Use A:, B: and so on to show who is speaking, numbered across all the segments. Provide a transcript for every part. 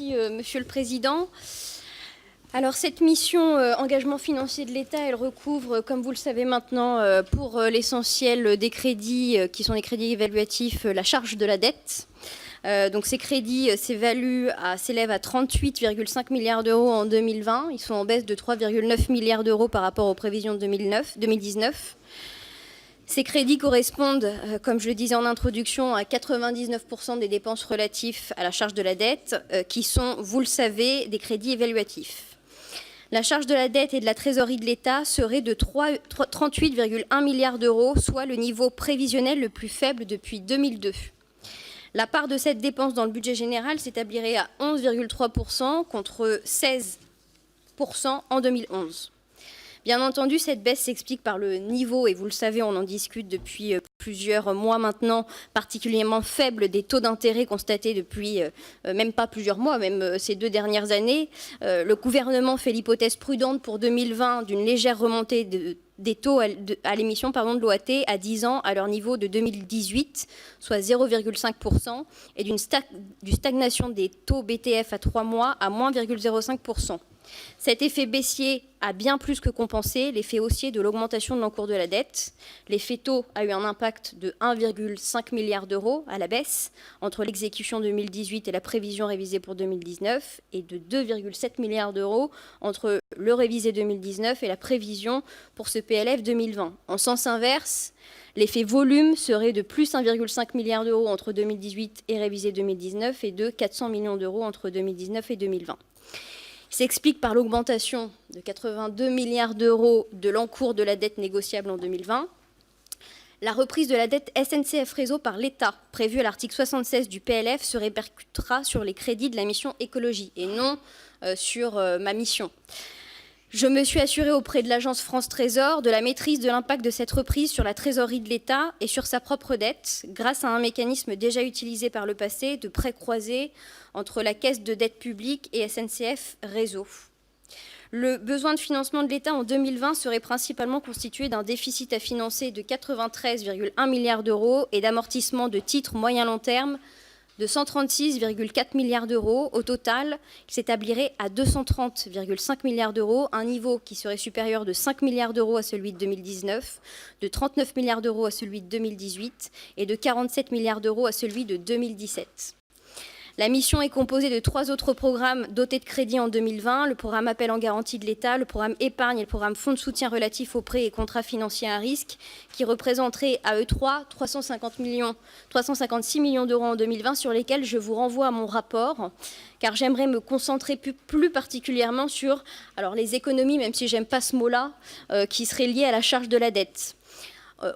A: Merci, Monsieur le Président. Alors, cette mission engagement financier de l'État, elle recouvre, comme vous le savez maintenant, pour l'essentiel des crédits qui sont des crédits évaluatifs, la charge de la dette. Donc ces crédits s'élèvent à 38,5 milliards d'euros en 2020. Ils sont en baisse de 3,9 milliards d'euros par rapport aux prévisions de 2019. Ces crédits correspondent, comme je le disais en introduction, à 99% des dépenses relatives à la charge de la dette, qui sont, vous le savez, des crédits évaluatifs. La charge de la dette et de la trésorerie de l'État serait de 38,1 milliards d'euros, soit le niveau prévisionnel le plus faible depuis 2002. La part de cette dépense dans le budget général s'établirait à 11,3% contre 16% en 2011. Bien entendu, cette baisse s'explique par le niveau, et vous le savez, on en discute depuis plusieurs mois maintenant, particulièrement faible des taux d'intérêt constatés depuis même pas plusieurs mois, même ces 2 dernières années. Le gouvernement fait l'hypothèse prudente pour 2020 d'une légère remontée des taux à l'émission de l'OAT à 10 ans à leur niveau de 2018, soit 0,5%, et d'une stagnation des taux BTF à 3 mois à moins 0,05%. Cet effet baissier a bien plus que compensé l'effet haussier de l'augmentation de l'encours de la dette. L'effet taux a eu un impact de 1,5 milliard d'euros à la baisse entre l'exécution 2018 et la prévision révisée pour 2019 et de 2,7 milliards d'euros entre le révisé 2019 et la prévision pour ce PLF 2020. En sens inverse, l'effet volume serait de plus 1,5 milliard d'euros entre 2018 et révisé 2019 et de 400 millions d'euros entre 2019 et 2020. Il s'explique par l'augmentation de 82 milliards d'euros de l'encours de la dette négociable en 2020, la reprise de la dette SNCF Réseau par l'État, prévue à l'article 76 du PLF, se répercutera sur les crédits de la mission écologie et non sur ma mission. Je me suis assurée auprès de l'agence France Trésor de la maîtrise de l'impact de cette reprise sur la trésorerie de l'État et sur sa propre dette, grâce à un mécanisme déjà utilisé par le passé de prêts croisés entre la Caisse de dette publique et SNCF Réseau. Le besoin de financement de l'État en 2020 serait principalement constitué d'un déficit à financer de 93,1 milliards d'euros et d'amortissement de titres moyen-long terme de 136,4 milliards d'euros. Au total, il s'établirait à 230,5 milliards d'euros, un niveau qui serait supérieur de 5 milliards d'euros à celui de 2019, de 39 milliards d'euros à celui de 2018 et de 47 milliards d'euros à celui de 2017. La mission est composée de 3 autres programmes dotés de crédits en 2020, le programme Appel en garantie de l'État, le programme Épargne et le programme Fonds de soutien relatif aux prêts et contrats financiers à risque, qui représenteraient à eux 356 millions d'euros en 2020, sur lesquels je vous renvoie à mon rapport, car j'aimerais me concentrer plus particulièrement sur les économies, même si j'aime pas ce mot-là, qui seraient liées à la charge de la dette.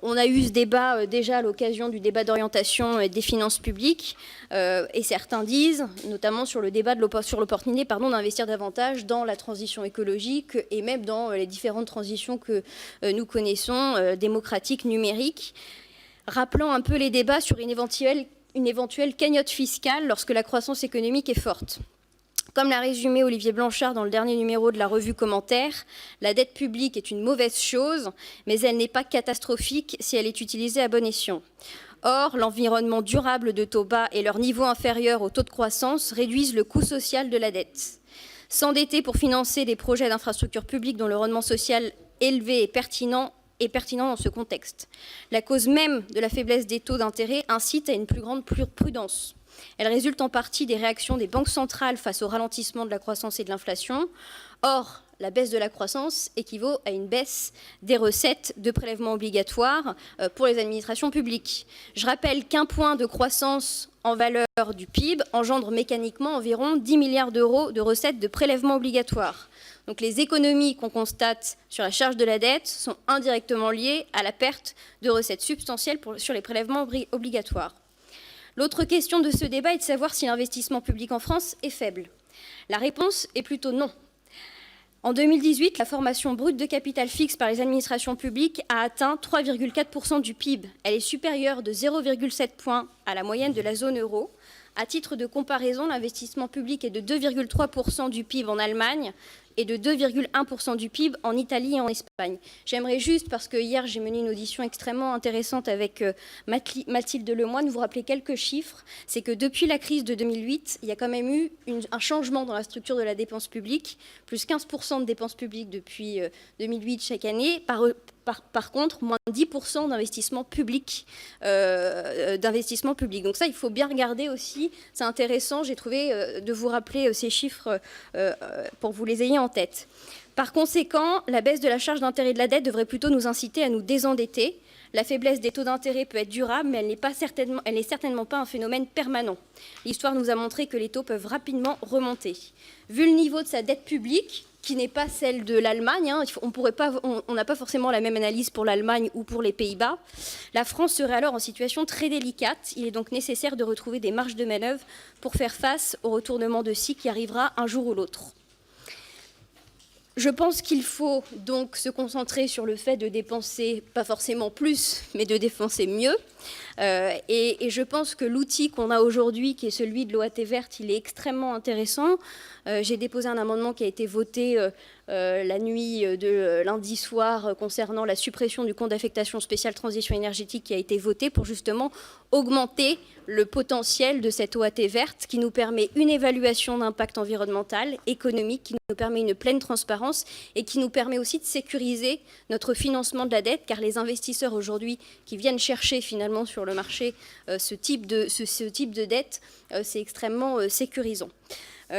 A: On a eu ce débat déjà à l'occasion du débat d'orientation des finances publiques et certains disent, notamment sur le débat sur l'opportunité d'investir davantage dans la transition écologique et même dans les différentes transitions que nous connaissons, démocratiques, numériques, rappelant un peu les débats sur une éventuelle cagnotte fiscale lorsque la croissance économique est forte. Comme l'a résumé Olivier Blanchard dans le dernier numéro de la revue Commentaire, la dette publique est une mauvaise chose, mais elle n'est pas catastrophique si elle est utilisée à bon escient. Or, l'environnement durable de taux bas et leur niveau inférieur au taux de croissance réduisent le coût social de la dette. S'endetter pour financer des projets d'infrastructures publiques dont le rendement social élevé est pertinent dans ce contexte. La cause même de la faiblesse des taux d'intérêt incite à une plus grande prudence. Elle résulte en partie des réactions des banques centrales face au ralentissement de la croissance et de l'inflation. Or, la baisse de la croissance équivaut à une baisse des recettes de prélèvements obligatoires pour les administrations publiques. Je rappelle qu'un point de croissance en valeur du PIB engendre mécaniquement environ 10 milliards d'euros de recettes de prélèvements obligatoires. Donc les économies qu'on constate sur la charge de la dette sont indirectement liées à la perte de recettes substantielles sur les prélèvements obligatoires. L'autre question de ce débat est de savoir si l'investissement public en France est faible. La réponse est plutôt non. En 2018, la formation brute de capital fixe par les administrations publiques a atteint 3,4% du PIB. Elle est supérieure de 0,7 points à la moyenne de la zone euro. À titre de comparaison, l'investissement public est de 2,3% du PIB en Allemagne, et de 2,1% du PIB en Italie et en Espagne. J'aimerais juste, parce que hier j'ai mené une audition extrêmement intéressante avec Mathilde Lemoine, vous rappeler quelques chiffres. C'est que depuis la crise de 2008, il y a quand même eu un changement dans la structure de la dépense publique, plus 15% de dépenses publiques depuis 2008 chaque année. Par contre, moins 10% d'investissement public. Donc ça, il faut bien regarder aussi. C'est intéressant, j'ai trouvé, de vous rappeler ces chiffres pour que vous les ayez en tête. Par conséquent, la baisse de la charge d'intérêt de la dette devrait plutôt nous inciter à nous désendetter. La faiblesse des taux d'intérêt peut être durable, mais elle n'est certainement pas un phénomène permanent. L'histoire nous a montré que les taux peuvent rapidement remonter. Vu le niveau de sa dette publique, qui n'est pas celle de l'Allemagne, on n'a pas forcément la même analyse pour l'Allemagne ou pour les Pays-Bas, la France serait alors en situation très délicate. Il est donc nécessaire de retrouver des marges de manœuvre pour faire face au retournement de cycle qui arrivera un jour ou l'autre. Je pense qu'il faut donc se concentrer sur le fait de dépenser, pas forcément plus, mais de dépenser mieux. Et je pense que l'outil qu'on a aujourd'hui, qui est celui de l'OAT verte, il est extrêmement intéressant. J'ai déposé un amendement qui a été voté la nuit de lundi soir concernant la suppression du compte d'affectation spéciale transition énergétique qui a été voté pour justement augmenter le potentiel de cette OAT verte qui nous permet une évaluation d'impact environnemental, économique, qui nous permet une pleine transparence et qui nous permet aussi de sécuriser notre financement de la dette, car les investisseurs aujourd'hui qui viennent chercher finalement sur le marché ce type de dette, c'est extrêmement sécurisant.